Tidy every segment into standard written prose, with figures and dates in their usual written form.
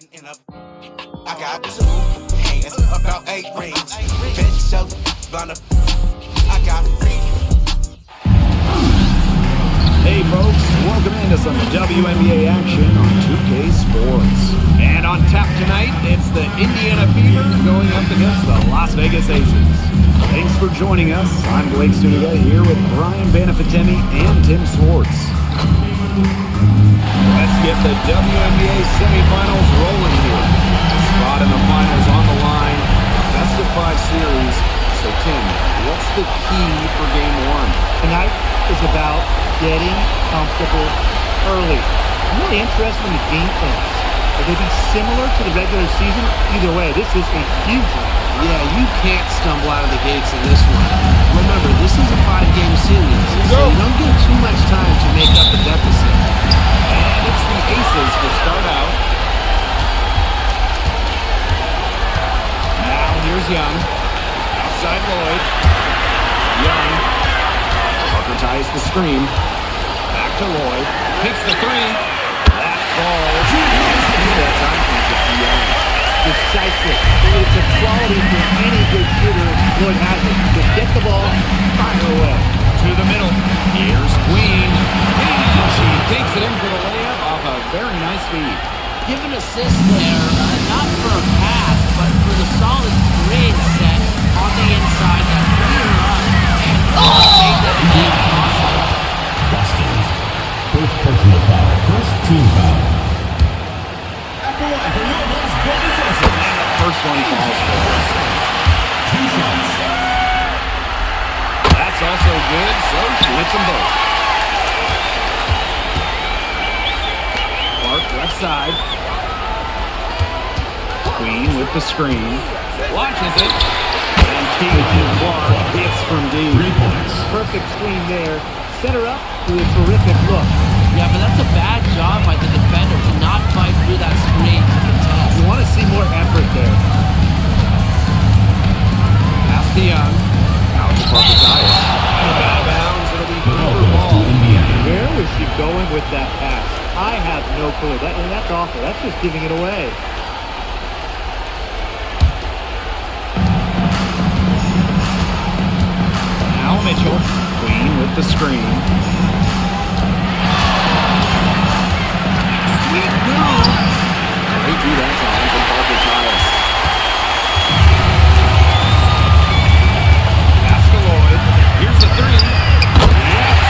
I got 2 hands, about 8 rings. Bitch, so gonna. I got 3. Hey folks, welcome into some WNBA action on 2K Sports. And on tap tonight, it's the Indiana Fever going up against the Las Vegas Aces. Thanks for joining us. I'm Blake Suniga here with Brian Banafitemi and Tim Swartz. Let's get the WNBA Semifinals rolling here. Spot in the finals on the line, best of 5 series. So Tim, what's the key for Game 1? Tonight is about getting comfortable early. I'm really interested in the game plans. Will they be similar to the regular season? Either way, this is a huge one. Yeah, you can't stumble out of the gates in this one. Remember, this is a 5-game series, so you don't get too much time to make up the deficit. And it's the Aces to start out. Now here's Young. Outside Lloyd. Young. Parker ties the screen. Back to Lloyd. Hits the 3. That falls. That time from Young. Decisive. It's a quality for any good shooter. Lloyd has it. Just get the ball, fire away. To the middle. Here's Queen. And she takes it in for the layup off a very nice feed. Give an assist there, not for a pass, but for the solid screen set on the inside that freed her up and made that play possible. Boston's first personal foul, first team foul. At the line for your Las Vegas Aces. First one falls for. 2 shots. That's also good, so she hits them both. Clark left side. Queen with the screen. Launches it. And Keegan Clark hits from deep. 3 points. Perfect screen there. Set her up to a terrific look. Yeah, but that's a bad job by the defender to not fight through that screen to contest. You want to see more effort there. Pass to Young. Out to Parker Tyus. Out of bounds. It'll be The ball Fever goes to ball. Indiana. Where was she going with that pass? I have no clue. That's awful. That's just giving it away. Now Mitchell. Queen with the screen. Sweet move. Right through that time from Parker Tyus. Pass to Lloyd. Here's the 3. Yes.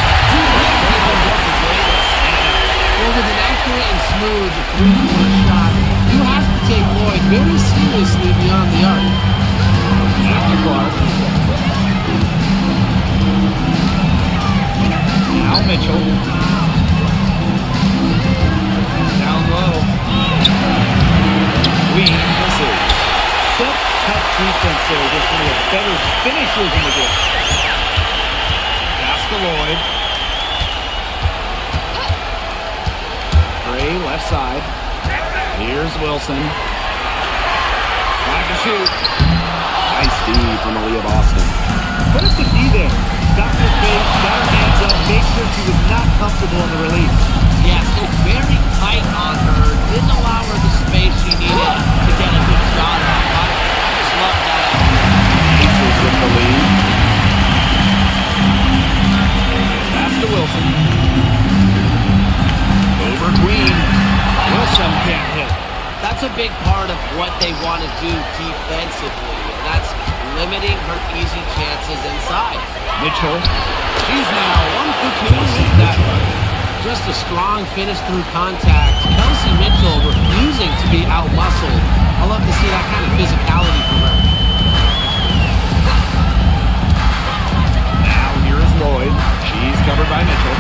Well, with an accurate and smooth 3-point shot, you have to take Lloyd very seriously beyond the arc. After Clark. Now Mitchell. Down low. Queen misses. Such tough defense there. Just one of the better finishers in the game. Pass to Lloyd. Gray left side. Here's Wilson. Time to shoot. Nice D from Aaliyah Boston. Put up the D there. Got her face, got her hands up, made sure she was not comfortable in the release. Yes, it's very tight on her. Didn't allow her the space she needed to get a good shot off. I just love that. Aces with the lead. Pass to Wilson. Over Queen. Wilson can't hit. That's a big part of what they want to do defensively, and that's limiting her easy chances inside. Mitchell. She's now 1 for 2 with that one. Just a strong finish through contact. Kelsey Mitchell refusing to be out-muscled. I love to see that kind of physicality from her. Now here is Lloyd. She's covered by Mitchell.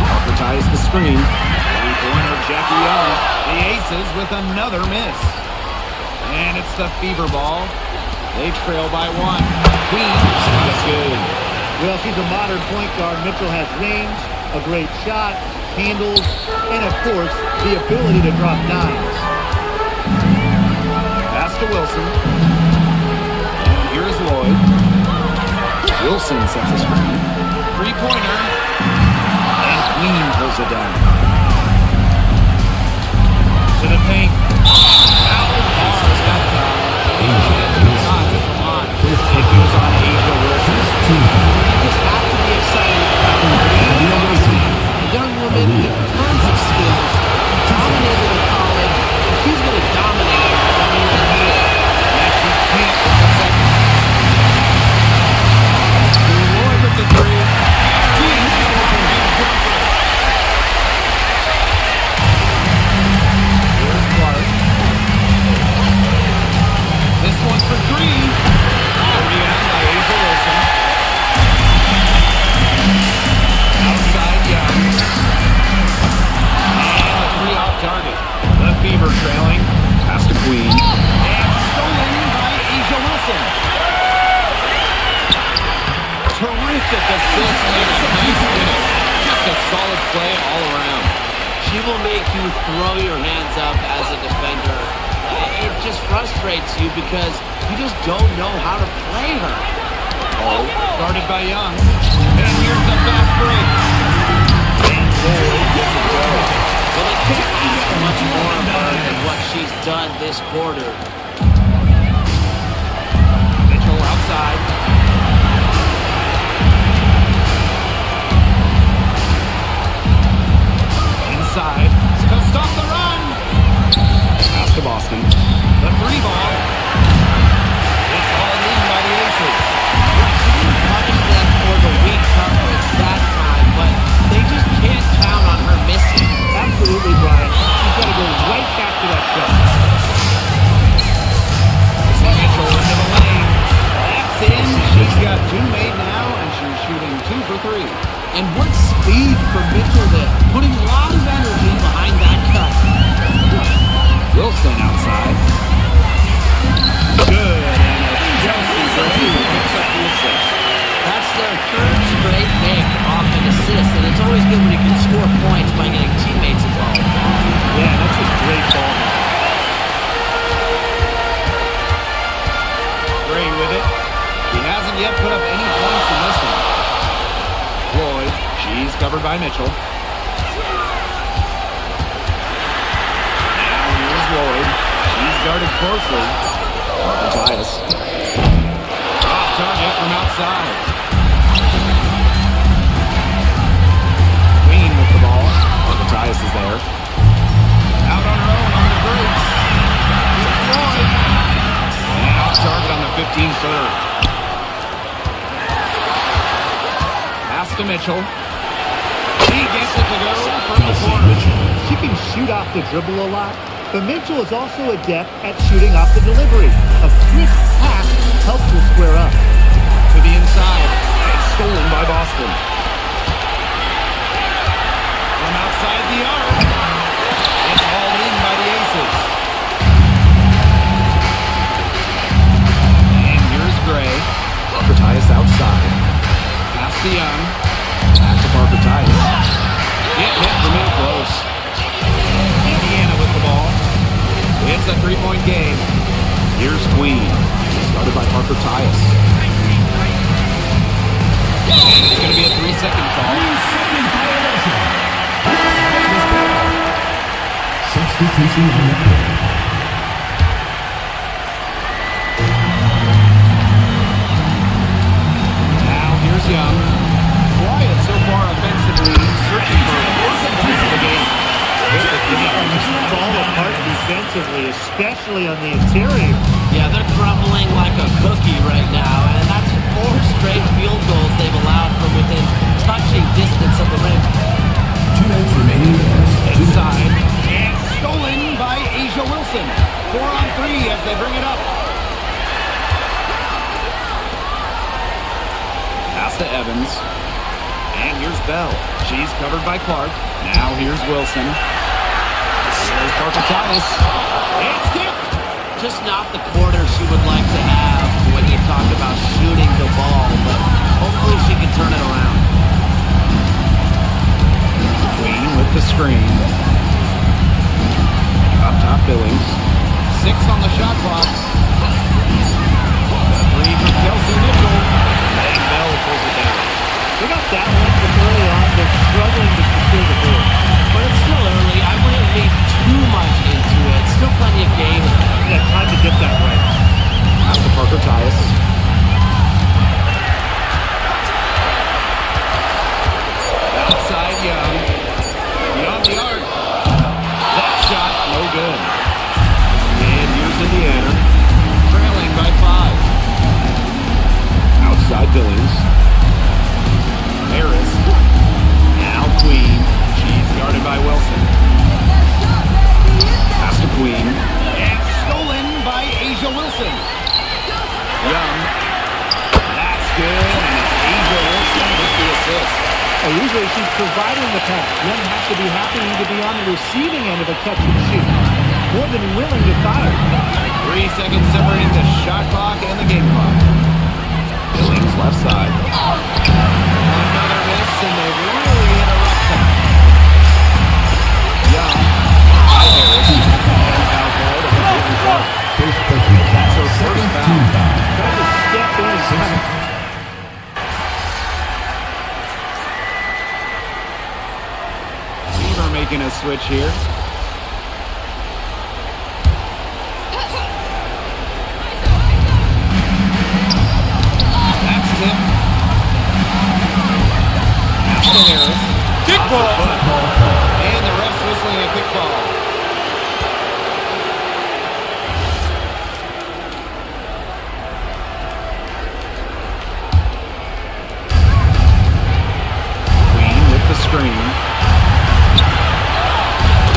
Parker ties the screen. Three-pointer Jackie Young. The Aces with another miss. And it's the Fever ball. They trail by 1. Queen shot is good. Well, she's a modern point guard. Mitchell has range, a great shot, handles, and of course, the ability to drop dimes. Pass to Wilson. And here's Lloyd. Wilson sets a screen. 3-pointer. And Queen pulls it down. To the paint. Trailing. Pass to Queen. And stolen by Asia Wilson. Terrific assist and a nice finish. Just a solid play all around. She will make you throw your hands up as a defender. It just frustrates you because you just don't know how to play her. Oh, guarded by Young. And here's the fast break. And Boyd gets it going. Well, they can't ask much more of her than what she's done this quarter. Mitchell outside. Inside. To stop the run. Pass to Boston. The three ball. It's all in by the Aces. Punish them for the weak coverage that time, but they just can't count on her missing. Absolutely, Brian. She's got to go right back to that shot. Mitchell into the lane. That's in. She's got two made now, and she's shooting 2 for 3. And what speed for Mitchell there, putting a lot of energy behind that cut. Wilson outside. Good, and it's Chelsea Gray who picks up the assist. That's their third straight make off an assist, and it's always good when you can score points by getting teammates involved. Yeah, that's just great ball. Gray with it. He hasn't yet put up any points in this one. Lloyd, she's covered by Mitchell. Now here's Lloyd. She's guarded closely. Matthias. Off target from outside. Queen with the ball. Matthias is there. Out on her own on the bridge. Lloyd. And off target on the 15-footer. Pass to Mitchell. He gets it to go from the corner. She can shoot off the dribble a lot, but Mitchell is also adept at shooting off the delivery. A crisp pass helps her square up. To the inside. It's stolen by Boston. From outside the arc. It's hauled in by the Aces. And here's Gray. Matthias outside. Pass to Young. Back to Matthias. Can't hit from in close. Indiana with the ball. It's a three-point game. Here's Queen. Started by Parker Tyus. And it's going to be a 3-second call. Substitution on the court. Now here's Young. Quiet so far offensively, searching for a piece of the game. Fall apart defensively, especially on the interior. Yeah, they're crumbling like a cookie right now, and that's 4 straight field goals they've allowed from within touching distance of the rim. 2 minutes remaining in the first. Inside. And stolen by Asia Wilson. 4-on-3 as they bring it up. Pass to Evans. And here's Bell. She's covered by Clark. Now here's Wilson. There's Parker Tyus. It's tipped. Just not the quarter she would like to have when you talk about shooting the ball, but hopefully she can turn it around. Queen with the screen. Up top Billings. 6 on the shot clock. The 3 from Kelsey Mitchell. And Bell pulls it down. They got that one from early on. They're struggling to secure the board. But it's still early. I wouldn't read too much into it. Still plenty of game. They got time to get that right. Pass to Parker Tyus. Outside Young. Beyond the arc. That shot, no good. And here's Indiana. Trailing by 5. Outside Billings. Harris. Now Queen. She's guarded by Wilson. Pass to Queen. And stolen by Asia Wilson. Young. That's good. And it's Asia Wilson with the assist. Usually she's providing the pass. Young has to be happy to be on the receiving end of a catch and shoot. more than willing to fire. 3 seconds separating the shot clock and the game clock. Billings left side. Another miss, and they really hit a rough spot. Young. By Harris. And foul called on the Caitlin Clark. First personal foul. So first foul. Team foul. Trying to step in and kind of Weaver making a switch here. That's tipped. Pass to Harris. Kick ball. And the ref's whistling a kick ball. Queen with the screen.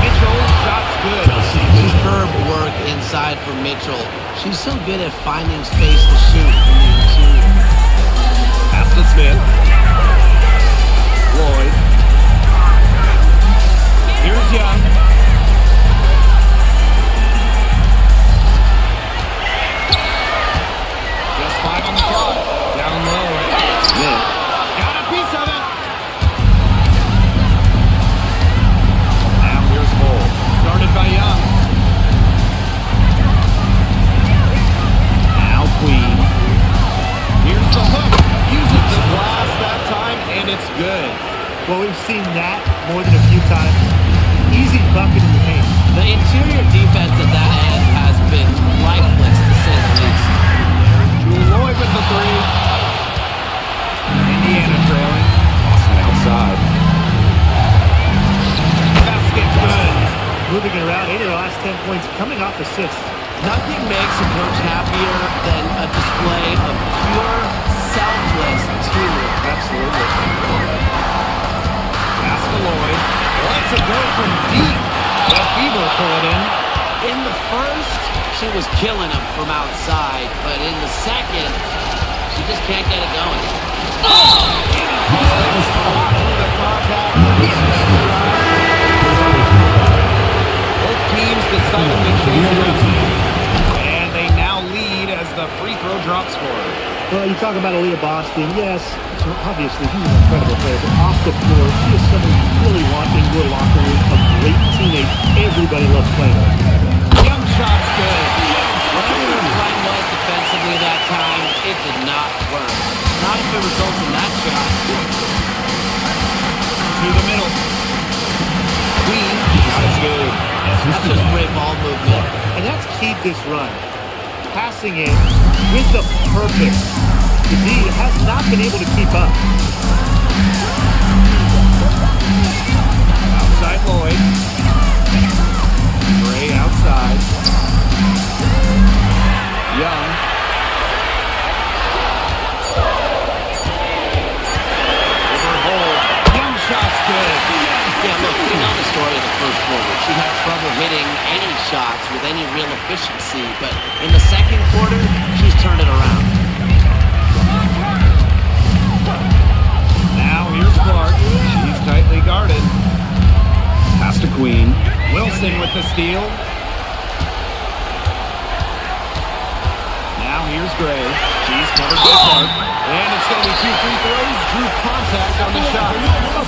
Mitchell, shot's good. Superb work inside for Mitchell. She's so good at finding space to shoot from the interior. Pass to Smith. Lloyd. Here's Young. Just 5 on the clock. Down low. Smith. Got a piece of it. Now here's Bull. Guarded by Young. Now Queen. Here's the hook. Uses the glass that time, and it's good. Well, we've seen that more than a few times. Easy bucket in the paint. The interior defense at that end has been lifeless, to say the least. Lloyd with the three. Indiana trailing. Boston outside. Basket good. Moving it around, 8 of the last 10 points coming off assists. Nothing makes a coach happier than a display of pure, selfless teamwork. Absolutely. Pass to Lloyd. Lets it go from deep. The Fever pull it in. In the first, she was killing him from outside, but in the second, she just can't get it going. The contact. Both teams decidedly changed it up. And they now lead as the free throw drops forward. Well, you talk about Aaliyah Boston. Yes, obviously he's an incredible player, but off the floor, she is someone you really want in your locker room. A great teammate. Everybody loves playing with her. Young shot's good. Whatever her plan was defensively that time, it did not work. Not if it results in that shot. To the middle. Queen. Shot is good. That's just great ball movement. And that's keyed this run. Passing it with the purpose. The D has not been able to keep up. Outside Lloyd. Gray outside. Young. Over Bull. Young shot's good. Yeah, look, we know the story of the first quarter. She had trouble hitting any shots with any real efficiency, but in the second quarter, she's turned it around. Now here's Clark. She's tightly guarded. Pass to Queen. Wilson with the steal. Now here's Gray. She's covered by Clark. And it's going to be 2 free throws. Drew contact on the shot.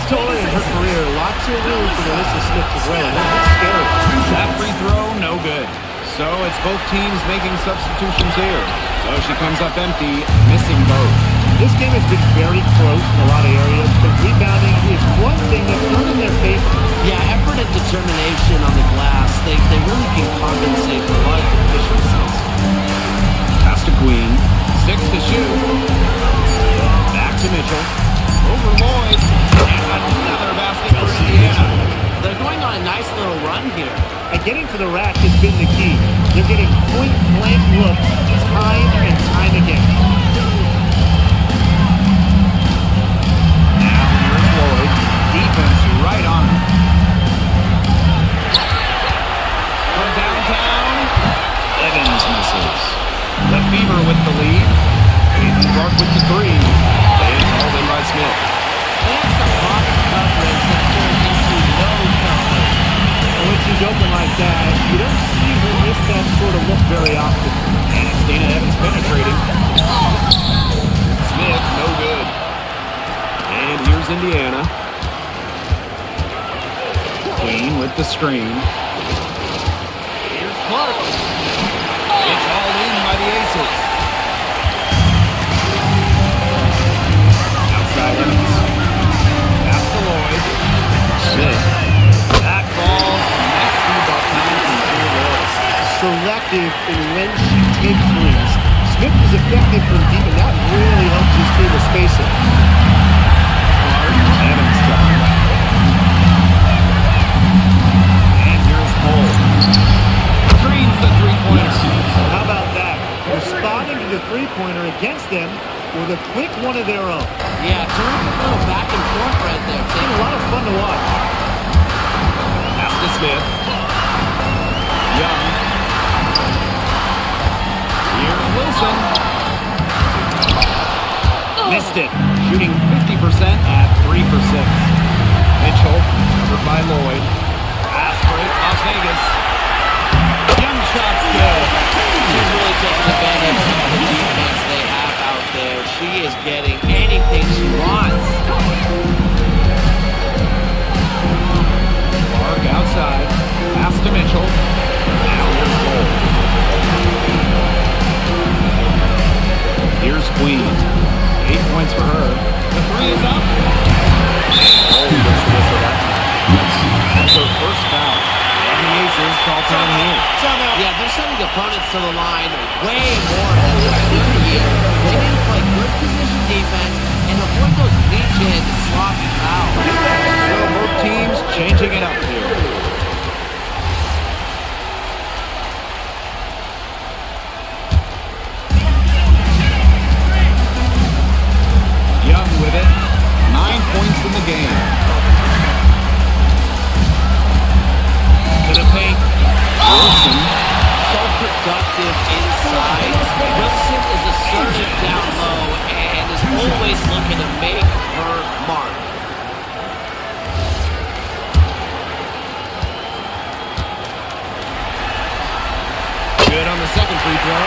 Totally in her career. Lots of room for Melissa Smith as well. That's scary. That free throw, no good. So it's both teams making substitutions here. So she comes up empty, missing both. This game has been very close in a lot of areas, but rebounding is one thing that's not in their favor. Yeah, effort and determination on the glass, they really can compensate for a lot of deficiencies. Pass to Queen. 6 to shoot. Back to Mitchell. Over Lloyd. And another basket for Indiana. They're going on a nice little run here. And getting to the rack has been the key. They're getting point-blank looks time and time again. Now here's Lloyd. Defense right on him. From downtown, Evans misses. The Fever with the lead. Caitlin Clark with the three. It's hauled in by Smith. That's some box coverage that turned into no coverage. And when she's open like that, you don't see Indiana. Queen with the screen. Here's Clark. It's all in by the Aces. Outside Evans. Pass to Lloyd. Smith. That falls. Nasty ball time from Drew Lloyd. Selective in when she takes threes. Smith is effective from deep, and that really helps his team with spacing. Clark. Evans coming. And here's Cole. Screens the three-pointer. How about that? Responding to the three-pointer against them with a quick one of their own. Yeah, terrific little back and forth right there, It's Tim. been a lot of fun to watch. Pass to Smith. Young. Here's Wilson. Missed it. Shooting 50% at 3 for 6. Mitchell, covered by Lloyd. Pass break, Las Vegas. Young shot's good. She's really taking advantage of the defense they have out there. She is getting anything she wants. Clark outside. Pass to Mitchell. Now here's Cole. Here's Queen. 8 points for her. The three is up. Oh, that's for that time. That's her first foul. And the Aces call time here. Yeah, they're sending opponents to the line way more than they were doing the year. They need to play good position defense and avoid those reach-in sloppy fouls. So both teams changing it up here. Young with it. 9 points in the game. To the paint. Wilson. So productive inside. Wilson is assertive down low and is always looking to make her mark. Good on the second free throw.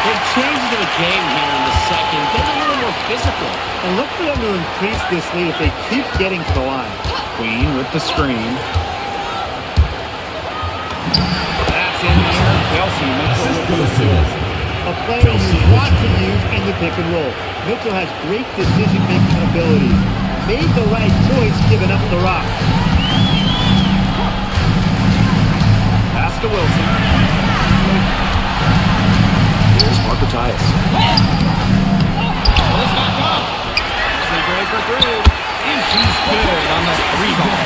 They've changed their game here in the second. They're a little more physical. And look for them to increase this lead if they keep getting to the line. Queen with the screen. That's in here. Kelsey Mitchell with the assist. A player you want to use in the pick and roll. Mitchell has great decision-making abilities. Made the right choice giving up the rock. Pass to Wilson. Here's Marco Tyus. Pulls back up. They break for three. And she's good on the three ball.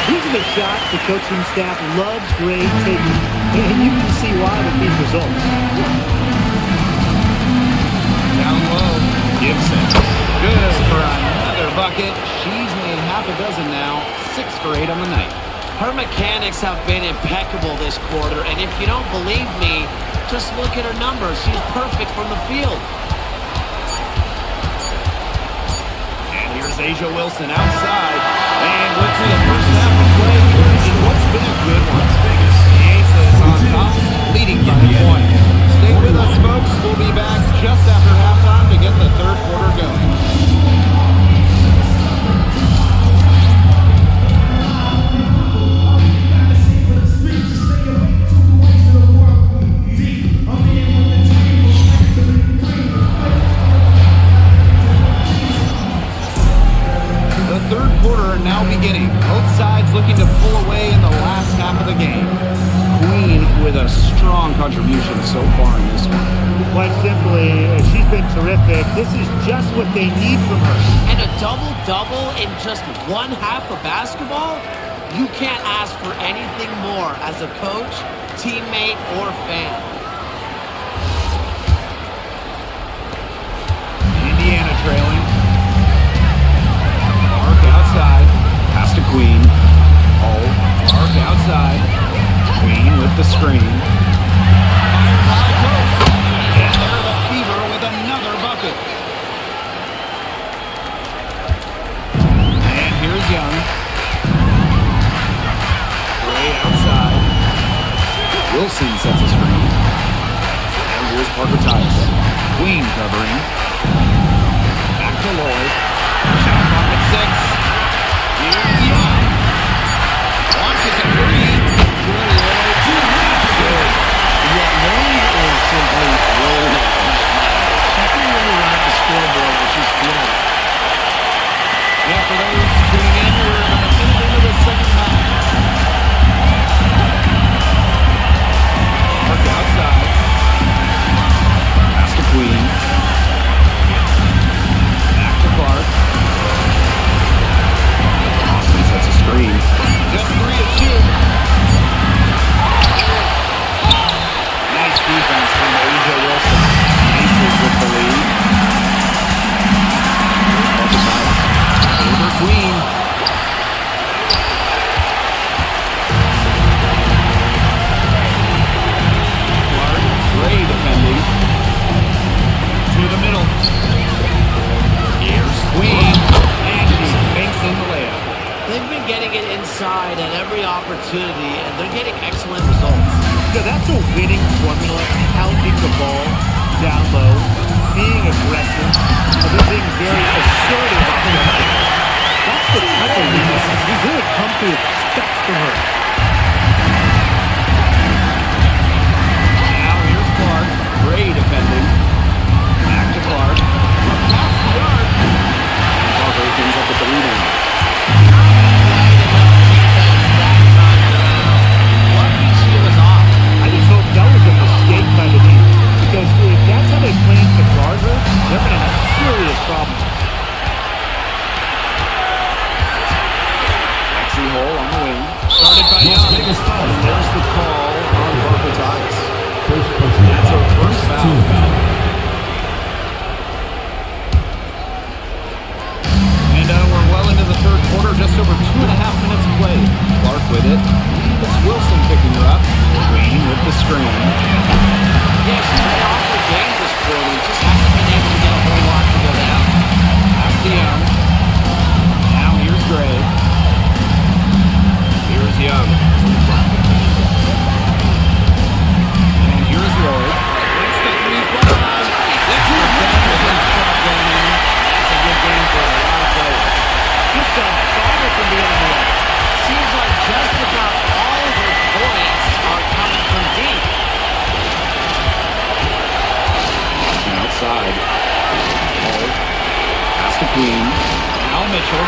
These are the shots the coaching staff loves Gray taking. And you can see why with these results. Down low. Gibson. Good for another bucket. She's made half a dozen now. 6 for 8 on the night. Her mechanics have been impeccable this quarter, and if you don't believe me, just look at her numbers. She's perfect from the field. And here's Asia Wilson outside. And let's see the first half of play in what's been a good one. Vegas. The Aces on top, leading by a point. Stay with us, folks. We'll be back just after halftime to get the third quarter going. The third quarter now beginning. Both sides looking to pull away in the last half of the game. Queen with a strong contribution so far in this one. Quite simply, she's been terrific. This is just what they need from her. And a double-double in just one half of basketball? You can't ask for anything more as a coach, teammate, or fan. Indiana trailing. Mark outside. Pass to Queen. Mark outside. Queen with the screen. Fires high post. And there the Fever with another bucket. And here's Young. Way outside. Wilson sets a screen. And here's Parker Tice. Queen covering. Back to Lloyd. Shot clock at 6. opportunity, and they're getting excellent results. That's a winning formula, pounding the ball down low, being aggressive, and then being very assertive offensively. That's the type of weaknesses we've really come to expect from her. Now here's Clark. Gray defending. Back to Clark. Past the arc. Clark opens up with the rebound. I just hope that was a mistake by the team, because if that's how they plan to guard her, they're going to have serious problems. Lexi Hole on the wing. Started by Las Young. Vegas foul. And there's the call on Parker Tice. First personal That's foul. her first First foul. team foul. And we're well into the third quarter, just over 2.5 minutes played. Clark with it. It's Wilson picking her up. Wayne with the screen. Yeah, she's been off her game this quarter. Just hasn't been able to get a whole lot to go down. Pass to Young. Now here's Gray. Here's Young. And here's Lloyd. It's the 3-5. 6 for 10 with him shotgun in. That's a good game for a lot of players. Just on fire from the other way. Seems like just about all of her points are coming from deep. And outside. Hall. Pass to Queen. Now Mitchell.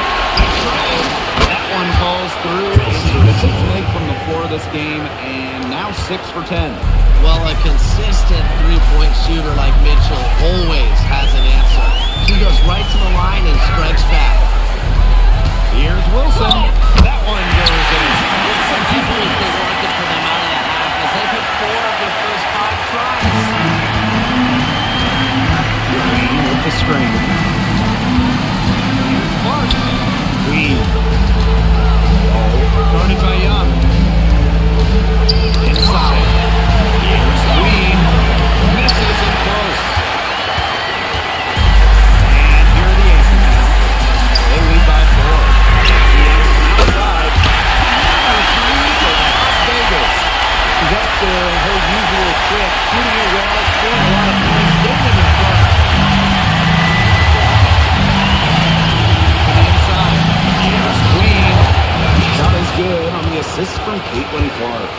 That one falls through. She's the sixth leg from the floor this game, and now 6 for 10. Well, a consistent three-point shooter like Mitchell always has an answer. She goes right to the line and strikes back. Here's Wilson. That one goes in. Some people would think working for them out of the half as they've hit 4 of their first 5 tries. Queen with the screen. Here's Clark. Queen. Guarded by Young. Inside. Here's Queen. Misses and close. And here are the Aces now. They lead by 4. Outside. Number 3 for Las Vegas. She's up to her usual trick, shooting it well, scoring a lot of points, getting them in front. To the inside. Here's Queen. Shot is good on the assist from Caitlin Clark.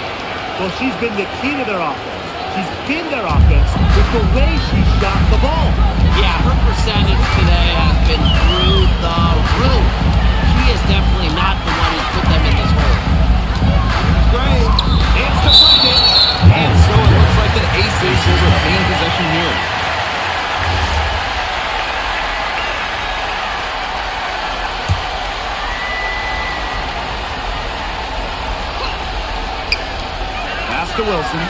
Well, she's been the key to their offense. She's been their offense with the way she shot the ball. Yeah, her percentage today has been through the roof. She is definitely not the one who's put them in this hole. Gray. It's deflected. And so it looks like the Aces will retain possession here. Pass to Wilson.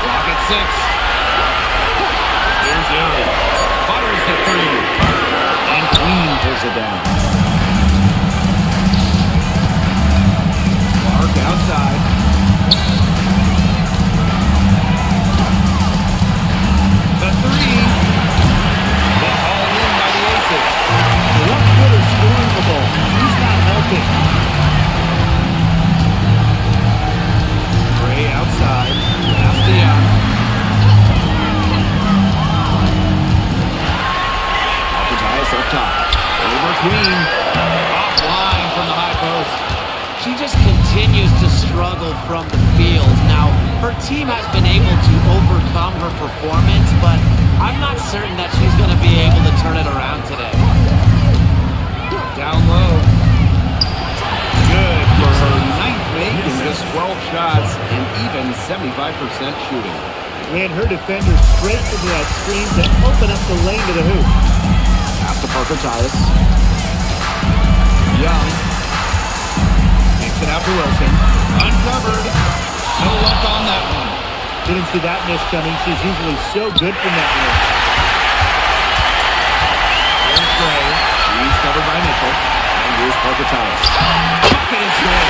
Clock at 6. Here's Young. Fires the 3. And Queen pulls it down. Clark outside. The 3. That's all in by the Aces. The left footer scoring the ball. He's not helping. Gray outside. Pass to Young. Alcatraz up top. Over Queen. Offline from the high post. She just continues to struggle from the field. Now, her team has been able to overcome her performance, but I'm not certain that she's going to be able to turn it around today. Down low. Good for her 9th make in just 12 shots and even 75% shooting. Ran her defenders straight into that screen to open up the lane to the hoop. Pass to Parker Tice. Young. Kicks it out to Wilson. Uncovered. No luck on that one. Didn't see that miss coming. She's usually so good from that range. Here's Gray. She's covered by Mitchell. And here's Parker Tice. Bucket is good.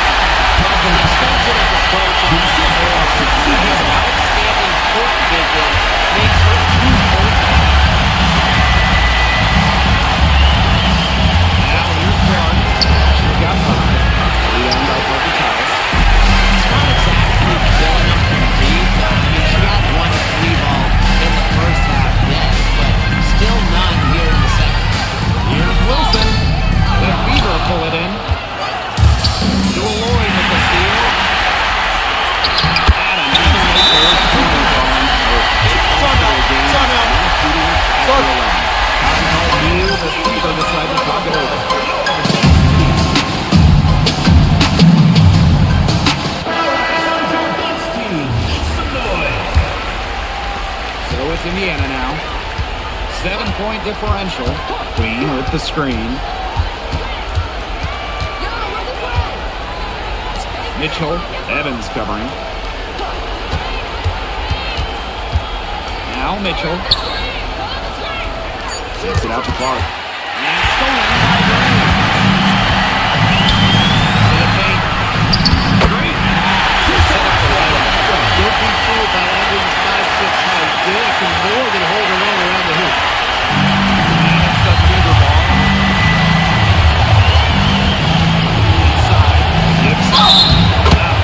Well, the defensive approach in this ball, she has outstanding court vision, makes her too open. Now here's Clark. She's got 5. Lead on by Parker Tice. Indiana now. 7-point differential. Queen with the screen. Mitchell, Evans covering. Now Mitchell. Takes it out to Clark. And stolen by Gray. To the paint. Great. Set up the layup. Don't be fooled by Evans' 5'6" height. Gale can more than hold her own around the hoop. And it's the feeder ball. Inside. Gibson.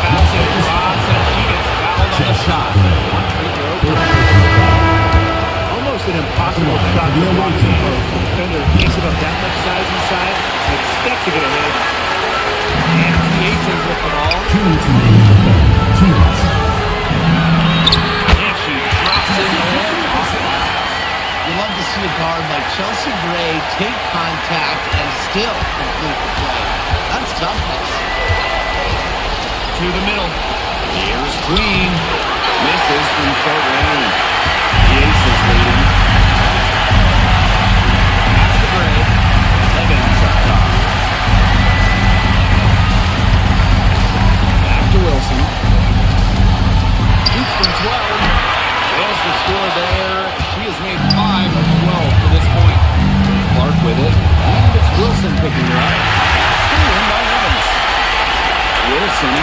Bounce it. Bobs, and she gets fouled on the shot. One free throw. Almost an impossible shot to block the post. The defender can't give up that much size inside and expect to get ahead. And it's the Aces with the ball. 2 minutes remaining in the third. 2 minutes. And she drops it in off the glass. You love to see a guard like Chelsea Gray take contact and still complete the play. That's toughness. To the middle. Here's Queen. Misses from short range. The Aces leading. Pass to Gray. Evans up top. Back to Wilson. Shoots from 12. Fails to score there. She has made 5 of 12 to this point. Clark with it. And it's Wilson picking her up. Stolen by Evans. Wilson.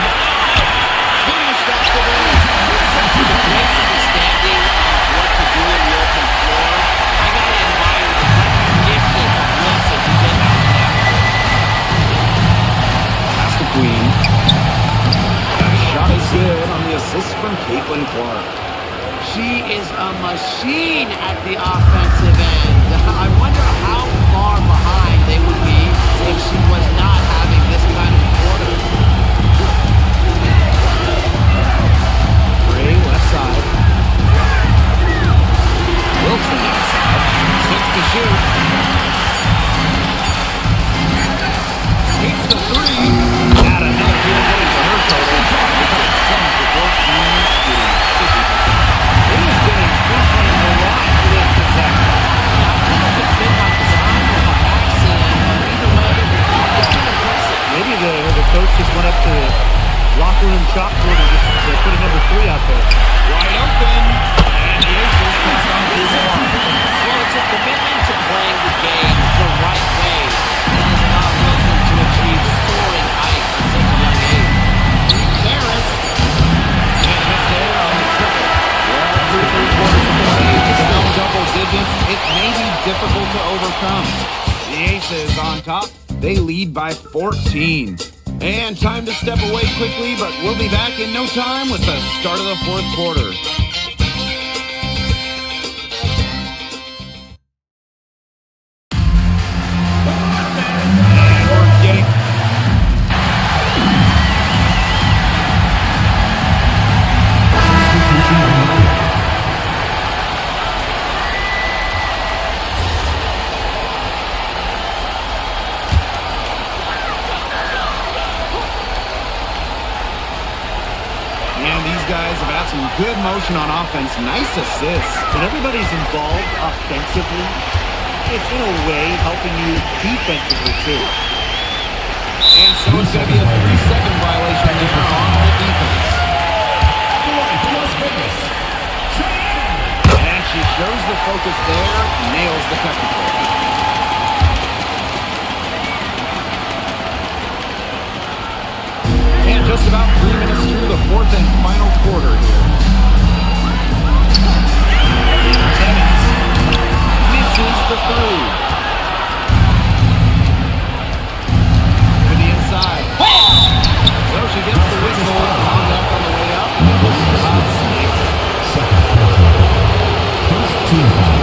Finished off the bench. Such a great understanding of what to do in the open floor. I gotta admire the recognition of Wilson to get out there. Pass to Queen. That shot is good on the assist from Caitlin Clark. She is a machine at the offensive end. I wonder how far behind they would be if she was not having this kind of quarter. Gray left side. Wilson outside. 6 to shoot. Takes the 3. Not enough field goal for her total. It's at 7 for 14, shooting 50%. It has been increasing a lot for this possession. I don't know if it's been by design or by accident, but either way, it's been impressive. Maybe the coach just went up to the locker room chalkboard and just put a number 3 out there. Wide open. And the Aces pass on to more. Well, it's a commitment to playing the game the right way that has allowed Wilson to achieve soaring heights at such a young age. Harris. And it's there on the triple. Well, through 3/4 of the play, it's still double digits. It may be difficult to overcome. The Aces on top. They lead by 14. And time to step away quickly, but we'll be back in no time with the start of the 4th quarter. And we're getting... And these guys have had some good motion on offense. Nice assists. When everybody's involved offensively, it's in a way helping you defensively too. And so it's going to be a 3-second violation there on the defense. And she shows the focus there, nails the technical. And just about 3 minutes through the 4th and final quarter here. Evans misses the 3. To the inside. So she gets the whistle. Contact on the way up. About 6. Second personal foul. First team foul.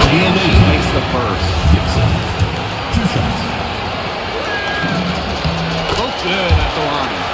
And she makes the first. Gibson. 2 shots. Both good at the line.